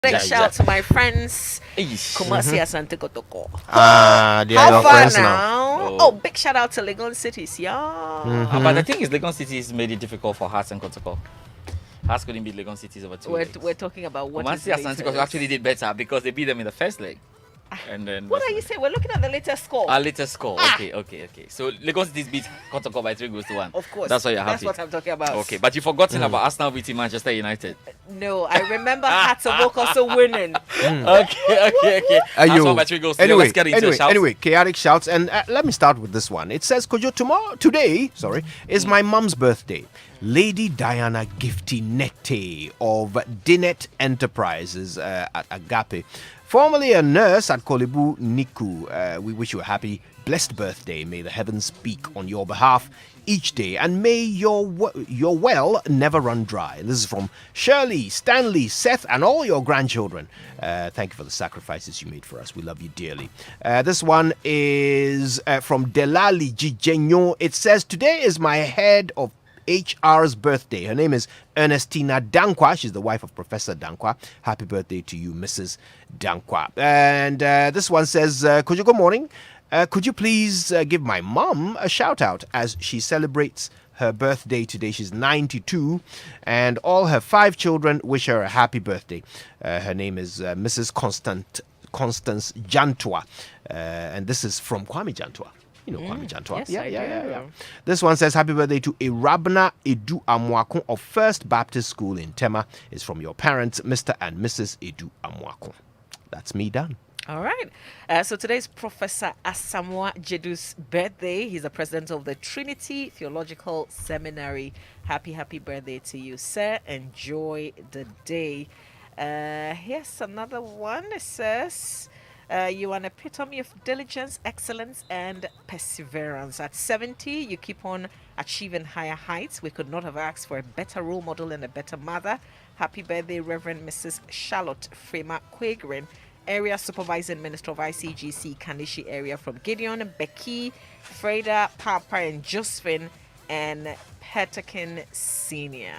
Big shout out to my friends Kumasi Asante Kotoko. They are your friends now. Oh, big shout out to Legon Cities, yeah. But the thing is, Legon Cities made it difficult for Hearts and Kotoko. Hearts couldn't beat Legon Cities over 2 legs. We're talking about what Kumasi Asante Kotoko actually did better because they beat them in the first leg. And then what are you saying? We're looking at the latest score. Our latest score. Okay. So Lagos Cities beat Kotoko by 3-1. Of course. That's why you're happy. That's what I'm talking about. Okay, but you've forgotten about Arsenal beating Manchester United. No, I remember Hearts of Oak also winning. Okay. Arsenal by 3 goals. Anyway, chaotic shouts. And let me start with this one. It says, today is my mum's birthday. Lady Diana Gifty Nete of Dinet Enterprises at Agape. Formerly a nurse at Kolebu Niku, we wish you a happy, blessed birthday. May the heavens speak on your behalf each day, and may your well never run dry. This is from Shirley, Stanley, Seth, and all your grandchildren. Thank you for the sacrifices you made for us. We love you dearly. This one is from Delali Jijenyo. It says, today is my head of HR's birthday. Her name is Ernestina Dankwa. She's the wife of Professor Dankwa. Happy birthday to you, Mrs. Dankwa. And this one says, good morning. Could you please give my mom a shout out as she celebrates her birthday today? She's 92, and all her 5 children wish her a happy birthday. Her name is Mrs. Constance Jantwa, and this is from Kwame Jantwa. You know Kwame Jantwa. Yes, Yeah. This one says, happy birthday to Irabna Edu Amwakon of First Baptist School in Tema. It's from your parents, Mr. and Mrs. Edu Amwakon. That's me done. All right. So today's Professor Asamoah Jedu's birthday. He's the president of the Trinity Theological Seminary. Happy birthday to you, sir. Enjoy the day. Here's another one. It says, you are an epitome of diligence, excellence, and perseverance. At 70, you keep on achieving higher heights. We could not have asked for a better role model and a better mother. Happy birthday, Reverend Mrs. Charlotte Frema Quagrin, Area Supervising Minister of ICGC, Kanishi area, from Gideon, Becky, Freda, Papa, and Josephine, and Petakin Senior.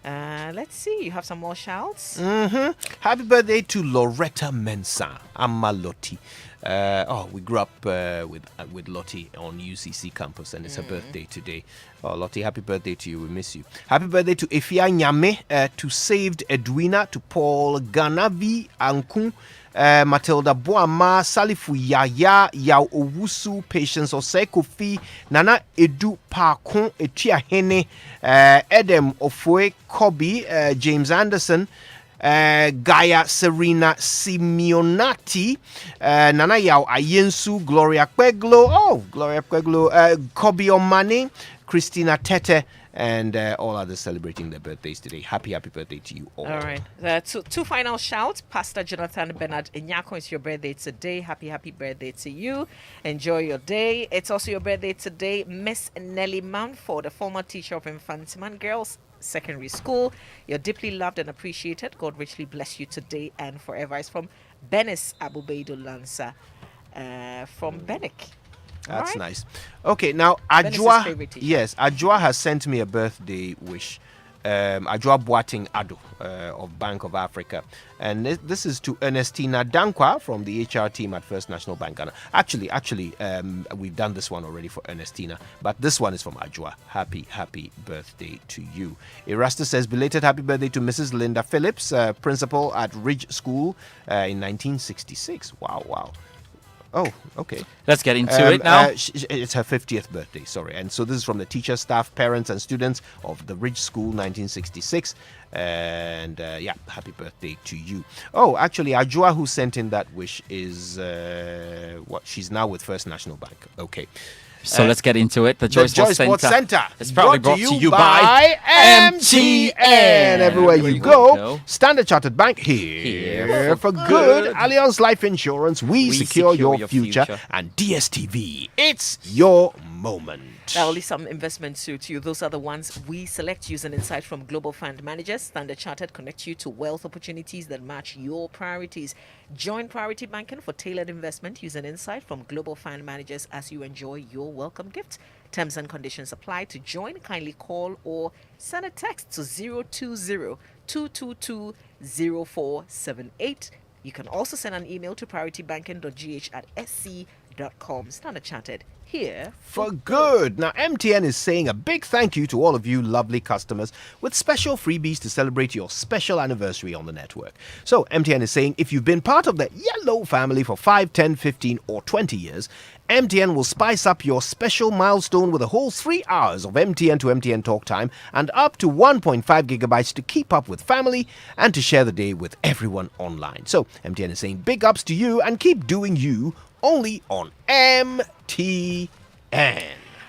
Let's see. You have some more shouts. Happy birthday to Loretta Mensah Amaloti. We grew up with Lottie on UCC campus, and it's her birthday today. Oh, Lottie, happy birthday to you. We miss you. Happy birthday to Efia Nyame, to Saved Edwina, to Paul Ganavi Ankun, Matilda Boama, Salifu Yaya, Yao Owusu, Patience Osekofi, Nana Edu Pakon, Etia Hene, Edem Ofoe Kobe, James Anderson, Gaia Serena Simeonati, Nana Yao Ayensu, Gloria Kweglo, Kobe Omane, Christina Tete, and all others celebrating their birthdays today. Happy birthday to you all. All right. Two final shouts. Pastor Jonathan Bernard Inyako, it's your birthday today. Happy birthday to you. Enjoy your day. It's also your birthday today. Miss Nellie Mountford, a former teacher of Infantiman Girls Secondary School. You're deeply loved and appreciated. God richly bless you today and forever. It's from Benis Abubeido Lansa, from Benik. That's right. nice. Okay, now Ajua has sent me a birthday wish. Ajua Boating Ado of Bank of Africa, and this is to Ernestina Dankwa from the HR team at First National Bank Ghana. Actually, we've done this one already for Ernestina, but this one is from Ajua. Happy birthday to you. Erasta says, belated happy birthday to Mrs. Linda Phillips, principal at Ridge School in 1966. Wow. Oh, okay. Let's get into it now. It's her 50th birthday, sorry. And so this is from the teachers, staff, parents, and students of the Ridge School, 1966. And happy birthday to you. Oh, actually, Ajua, who sent in that wish, is she's now with First National Bank. Okay. So let's get into it. The Joy Sports Center is proudly brought to you by MTN. Everywhere you go, Standard Chartered Bank here for good. Allianz Life Insurance, we secure your future. And DSTV, it's your moment. Only some investments suit you. Those are the ones we select using insight from global fund managers. Standard Chartered connects you to wealth opportunities that match your priorities. Join Priority Banking for tailored investment using insight from global fund managers as you enjoy your welcome gift. Terms and conditions apply. To join, kindly call or send a text to 020 222-0478. You can also send an email to prioritybanking.gh@sc.com. Standard Chartered, here for good. Now, MTN is saying a big thank you to all of you lovely customers with special freebies to celebrate your special anniversary on the network. So, MTN is saying if you've been part of the yellow family for 5, 10, 15, or 20 years, MTN will spice up your special milestone with a whole 3 hours of MTN to MTN talk time and up to 1.5 gigabytes to keep up with family and to share the day with everyone online. So, MTN is saying big ups to you and keep doing you only on MTN.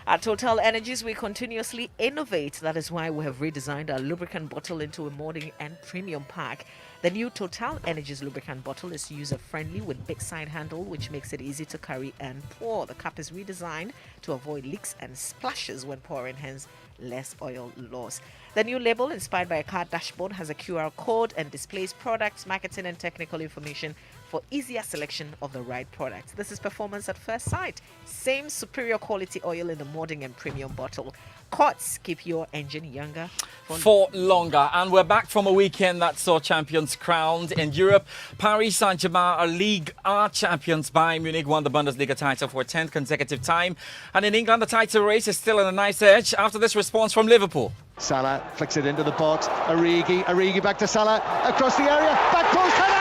At Total Energies, we continuously innovate. That is why we have redesigned our lubricant bottle into a modern and premium pack. The new Total Energies lubricant bottle is user-friendly with big side handle, which makes it easy to carry and pour. The cap is redesigned to avoid leaks and splashes when pouring, hence less oil loss. The new label, inspired by a car dashboard, has a QR code and displays products, marketing, and technical information for easier selection of the right products. This is performance at first sight. Same superior quality oil in the modern and premium bottle. Quartz, keep your engine younger for longer. And we're back from a weekend that saw champions crowned in Europe. Paris Saint-Germain are League R champions. Bayern Munich won the Bundesliga title for a 10th consecutive time. And in England, the title race is still on a nice edge after this response from Liverpool. Salah flicks it into the box. Origi back to Salah, across the area, back post, header!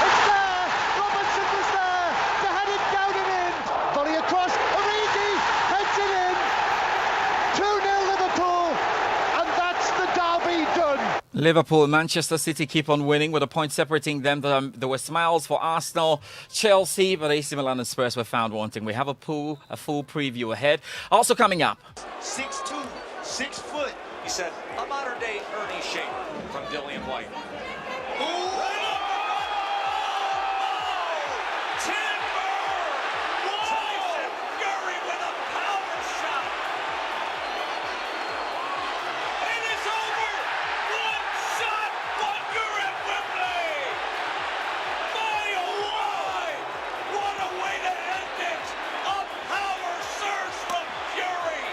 It's there! Robertson was there to head it down and in. Volley across, Origi heads it in. 2-0 Liverpool, and that's the derby done. Liverpool, Manchester City keep on winning with a point separating them. There were smiles for Arsenal, Chelsea, but AC Milan and Spurs were found wanting. We have a full preview ahead. Also coming up. 6'2", 6 foot. He said, a modern-day Ernie shape from Dillian White. Timber! Tyson Fury with a power shot. It is over. One shot wonder at Wembley. My oh my! What a way to end it. A power surge from Fury.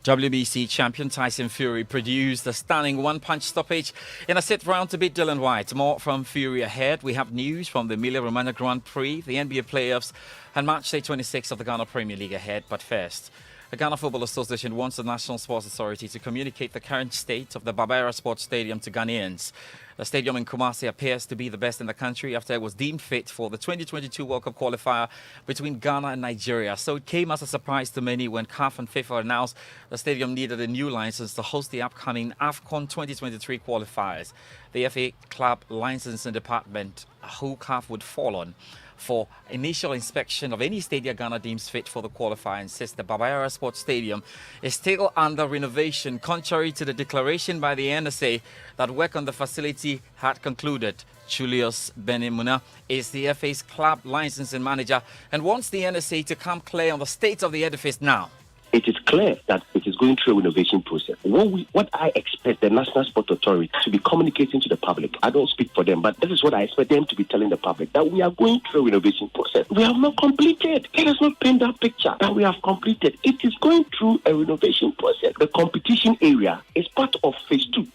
WBC champion Tyson Fury produced a stunning one-punch stoppage in a sit round to beat Dillian White. More from Fury ahead. We have news from the Emilia-Romagna Grand Prix, the NBA playoffs, and match day 26 of the Ghana Premier League ahead. But first, the Ghana Football Association wants the National Sports Authority to communicate the current state of the Barbera Sports Stadium to Ghanaians. The stadium in Kumasi appears to be the best in the country after it was deemed fit for the 2022 World Cup qualifier between Ghana and Nigeria. So it came as a surprise to many when CAF and FIFA announced the stadium needed a new license to host the upcoming AFCON 2023 qualifiers. The FA Club Licensing Department, who CAF would fall on for initial inspection of any stadium Ghana deems fit for the qualifier, insists the Barbera Sports Stadium is still under renovation, contrary to the declaration by the NSA that work on the facility had concluded. Julius Benimuna is the FA's club licensing manager and wants the NSA to come clear on the state of the edifice now. It is clear that it is going through a renovation process. What I expect the National Sport Authority to be communicating to the public, I don't speak for them, but this is what I expect them to be telling the public, that we are going through a renovation process. We have not completed. Let us not paint that picture that we have completed. It is going through a renovation process. The competition area is part of phase 2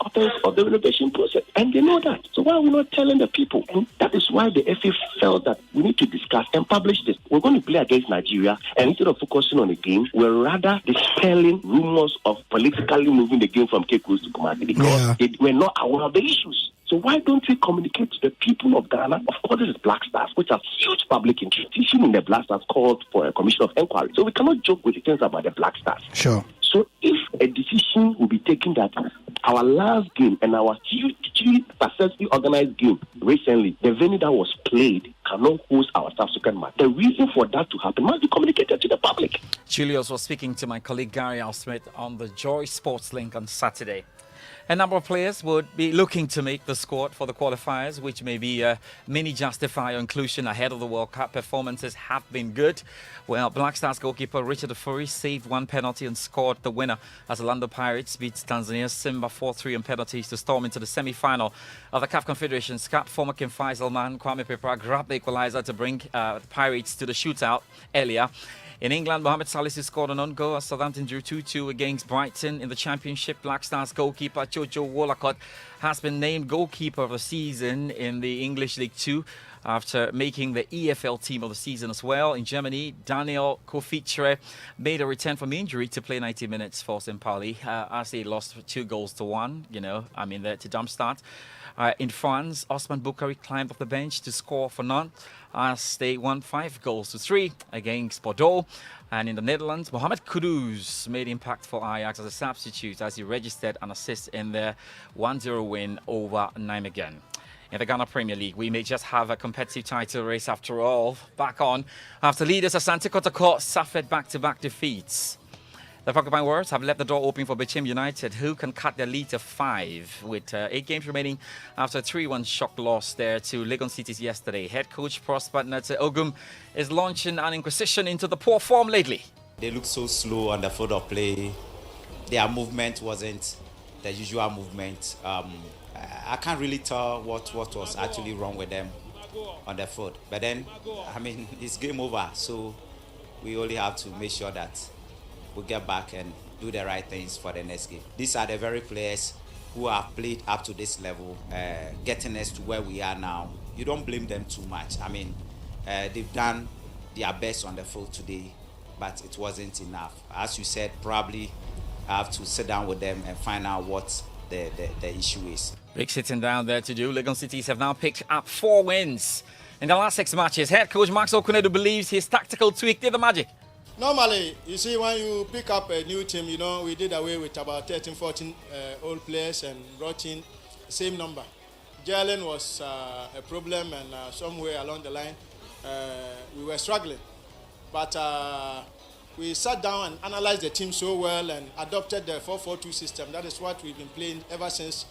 of the renovation process, and they know that. So why are we not telling the people? And that is why the FA felt that we need to discuss and publish this. We're going to play against Nigeria, and instead of focusing on the game, we're rather dispelling rumors of politically moving the game from Cape Coast to Kumasi because they were not aware of the issues. So why don't we communicate to the people of Ghana? Of course, this is Black Stars, which have huge public interest. In the Black Stars called for a commission of inquiry. So we cannot joke with the things about the Black Stars. Sure. So if a decision will be taken that our last game and our hugely successfully organized game recently, the venue that was played cannot host our subsequent match. The reason for that to happen must be communicated to the public. Julius was speaking to my colleague Gary Alsmith on the Joy Sports Link on Saturday. A number of players would be looking to make the squad for the qualifiers, which may be a mini justifier inclusion ahead of the World Cup. Performances have been good. Well, Black Stars goalkeeper Richard Ofori saved one penalty and scored the winner as Orlando Pirates beat Tanzania's Simba 4-3 on penalties to storm into the semi-final of the CAF Confederations Cup. Former King Faisal man Kwame Pepra grabbed the equalizer to bring Pirates to the shootout earlier. In England, Mohamed Salisu scored an own goal as Southampton drew 2-2 against Brighton. In the Championship, Black Stars goalkeeper Jojo Wollacott has been named goalkeeper of the season in the English League 2 after making the EFL team of the season as well. In Germany, Daniel Kofitre made a return from injury to play 90 minutes for St. Pauli as they lost 2-1, to Darmstadt. In France, Osman Boukari climbed off the bench to score for Nantes as they won 5-3 against Bordeaux. And in the Netherlands, Mohamed Kudus made impact for Ajax as a substitute as he registered an assist in their 1-0 win over Nijmegen. In the Ghana Premier League, we may just have a competitive title race after all. Back on after leaders Asante Kotoko suffered back-to-back defeats. The Porcupine Warriors have left the door open for Bichim United, who can cut their lead to 5 with 8 games remaining after a 3-1 shock loss there to Legon Cities yesterday. Head coach Prosper Nate Ogum is launching an inquisition into the poor form lately. They look so slow on the field of play. Their movement wasn't the usual movement. I can't really tell what was actually wrong with them on the field. But then, it's game over. So we only have to make sure that we get back and do the right things for the next game. These are the very players who have played up to this level, getting us to where we are now. You don't blame them too much. They've done their best on the field today, but it wasn't enough. As you said, probably I have to sit down with them and find out what the issue is. Big sitting down there to do. Legon Cities have now picked up 4 wins in the last 6 matches. Head coach Max Okunedu believes his tactical tweak did the magic. Normally, you see, when you pick up a new team, we did away with about 13, 14 old players and brought in the same number. Gelling was a problem, and somewhere along the line, we were struggling. But we sat down and analyzed the team so well and adopted the 4-4-2 system. That is what we've been playing ever since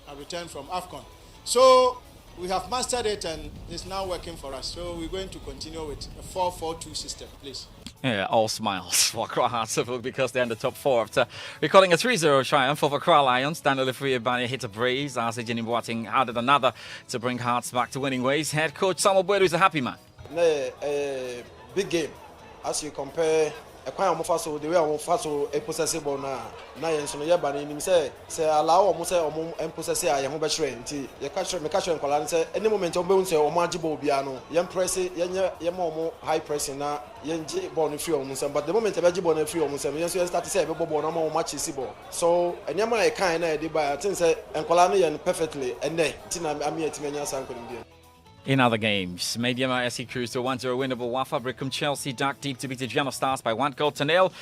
I returned from AFCON. So we have mastered it and it's now working for us. So we're going to continue with a 4-4-2 system, please. Yeah, all smiles for Accra Hearts because they're in the top 4 after recording a 3-0 triumph over Accra Lions. Daniel Ifriyebane hit a brace as Ejini Boateng added another to bring Hearts back to winning ways. Head coach Samuel Boedu is a happy man. Big game. As you compare the way I'm possessive now yen so yeah ban say allow almost possess I am nti you catch me say any moment obo say o magibo bia no yen press yen mo high pressing na yen gi ball no free on say but the moment e gi ball no free on say yen so start say e ball no mo match si ball so anyama e kan na e dey by I think say enkola no yen perfectly and then tina am yet me nya san ko dem. In other games, Mediama SC cruised to a 1-0 win over Wafa Brickham. Chelsea dug deep to beat the Giano Stars by 1-0.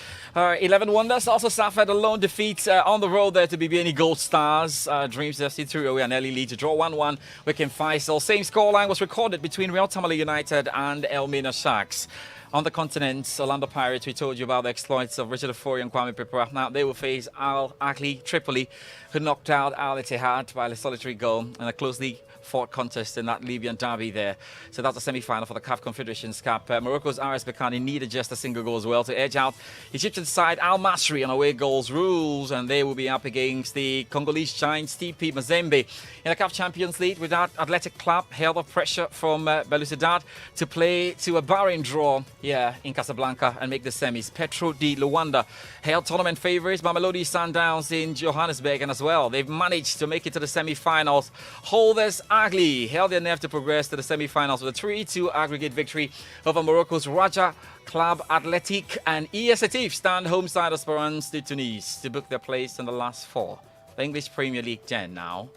11 Wonders also suffered a lone defeat on the road there to BBNE Gold Stars. Dreams FC threw away an early lead to draw 1-1 with Kim Faisal. Same scoreline was recorded between Real Tamale United and Elmina Sharks. On the continent, Orlando Pirates, we told you about the exploits of Richard Ofori and Kwame Pepera. Now they will face Al Ahly Tripoli, who knocked out Al Ittihad by a solitary goal in a closely fought contest in that Libyan derby there. So that's the semi-final for the CAF Confederations Cup. Morocco's RS Berkane needed just a single goal as well to edge out Egyptian side Al Masry on away goals rules, and they will be up against the Congolese giants TP Mazembe in the CAF Champions League. Without Athletic Club held off pressure from Belouizdad to play to a barren draw here in Casablanca and make the semis. Petro di Luanda held tournament favourites Mamelodi Sundowns in Johannesburg, and as well they've managed to make it to the semi-finals. Holders Agli held their nerve to progress to the semi-finals with a 3-2 aggregate victory over Morocco's Raja Club Athletic, and ES Atif stand home side of Esperance de Tunis to book their place in the last 4. The English Premier League 10 now,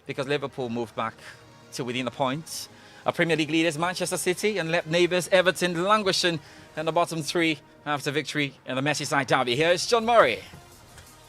because Liverpool moved back to within the points. Our Premier League leaders Manchester City and left neighbours Everton languishing in the bottom 3 after victory in the Merseyside derby. Here's John Murray.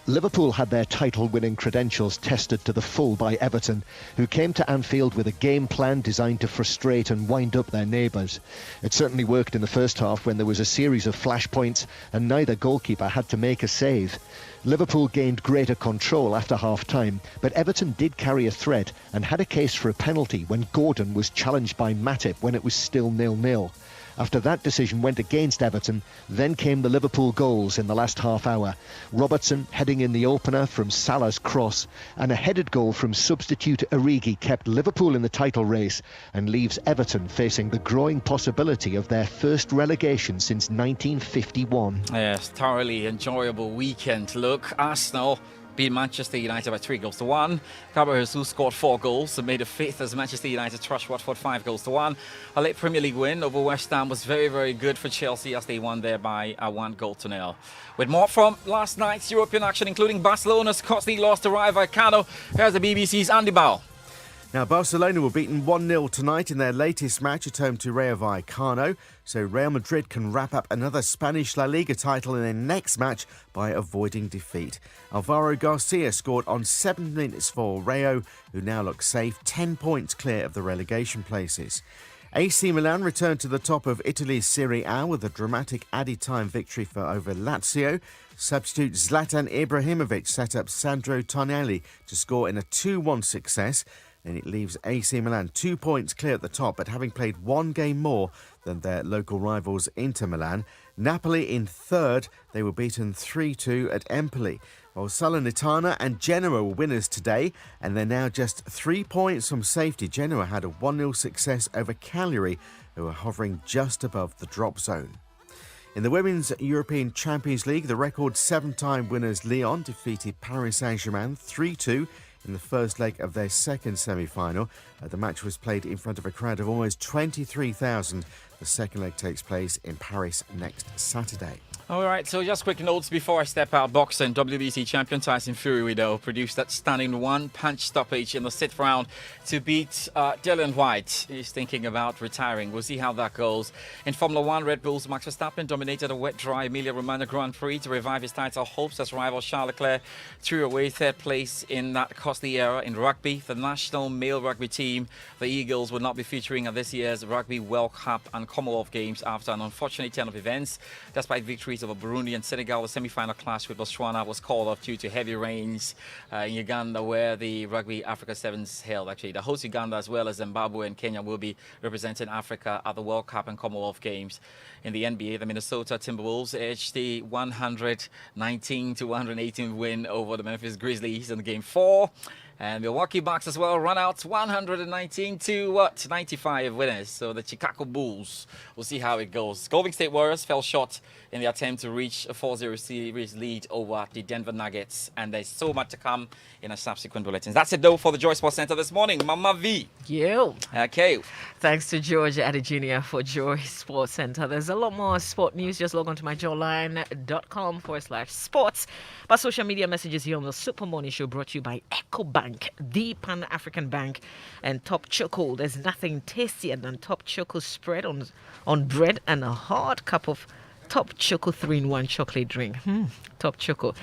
Liverpool had their title-winning credentials tested to the full by Everton, who came to Anfield with a game plan designed to frustrate and wind up their neighbours. It certainly worked in the first half when there was a series of flashpoints and neither goalkeeper had to make a save. Liverpool gained greater control after half-time, but Everton did carry a threat and had a case for a penalty when Gordon was challenged by Matip when it was still 0-0. After that decision went against Everton, then came the Liverpool goals in the last half hour. Robertson heading in the opener from Salah's cross, and a headed goal from substitute Origi kept Liverpool in the title race and leaves Everton facing the growing possibility of their first relegation since 1951. Yes, thoroughly enjoyable weekend. Look, Arsenal beat Manchester United by 3-1. Gabriel Jesus scored 4 goals and made a fifth as Manchester United trashed Watford 5-1. A late Premier League win over West Ham was very, very good for Chelsea as they won there by 1-0. With more from last night's European action, including Barcelona's costly loss to Rayo Vallecano, here's the BBC's Andy Bowell. Now, Barcelona were beaten 1-0 tonight in their latest match at home to Rayo Vallecano, so Real Madrid can wrap up another Spanish La Liga title in their next match by avoiding defeat. Alvaro Garcia scored on 7 minutes for Rayo, who now look safe, 10 points clear of the relegation places. AC Milan returned to the top of Italy's Serie A with a dramatic added-time victory over Lazio. Substitute Zlatan Ibrahimovic set up Sandro Tonali to score in a 2-1 success, and it leaves AC Milan 2 points clear at the top, but having played 1 game more than their local rivals Inter Milan. Napoli in third, they were beaten 3-2 at Empoli. While Salernitana and Genoa were winners today, and they're now just 3 points from safety. Genoa had a 1-0 success over Cagliari, who are hovering just above the drop zone. In the Women's European Champions League, the record 7-time winners Lyon defeated Paris Saint-Germain 3-2 in the first leg of their second semi-final. The match was played in front of a crowd of almost 23,000. The second leg takes place in Paris next Saturday. All right, so just quick notes before I step out. Boxing, WBC champion Tyson Fury, though, produced that stunning one-punch stoppage in the 6th round to beat Dylan White. He's thinking about retiring. We'll see how that goes. In Formula 1, Red Bull's Max Verstappen dominated a wet-dry Emilia-Romagna Grand Prix to revive his title hopes as rival Charles Leclerc threw away 3rd place in that costly era. In rugby, the national male rugby team, the Eagles, will not be featuring at this year's Rugby World Cup and Commonwealth Games after an unfortunate turn of events. Despite victories over Burundi and Senegal, the semi-final clash with Botswana was called off due to heavy rains in Uganda, where the Rugby Africa Sevens held. Actually, the host Uganda as well as Zimbabwe and Kenya will be representing Africa at the World Cup and Commonwealth Games. In the NBA, the Minnesota Timberwolves edged the 119-118 win over the Memphis Grizzlies in Game 4. And Milwaukee Bucks as well run out 119-95 winners. So the Chicago Bulls, we'll see how it goes. Golden State Warriors fell short in the attempt to reach a 4-0 series lead over the Denver Nuggets. And there's so much to come in a subsequent bulletins. That's it, though, for the Joy Sports Center this morning. Mama V. You. Okay. Thanks to George Adejunior for Joy Sports Center. There's a lot more sport news. Just log on to myjawline.com/sports. But social media messages here on the Super Morning Show brought to you by EcoBank, the Pan-African Bank, and Top Choco. There's nothing tastier than Top Choco spread on bread and a hard cup of Top Choco 3-in-1 chocolate drink. Top Choco.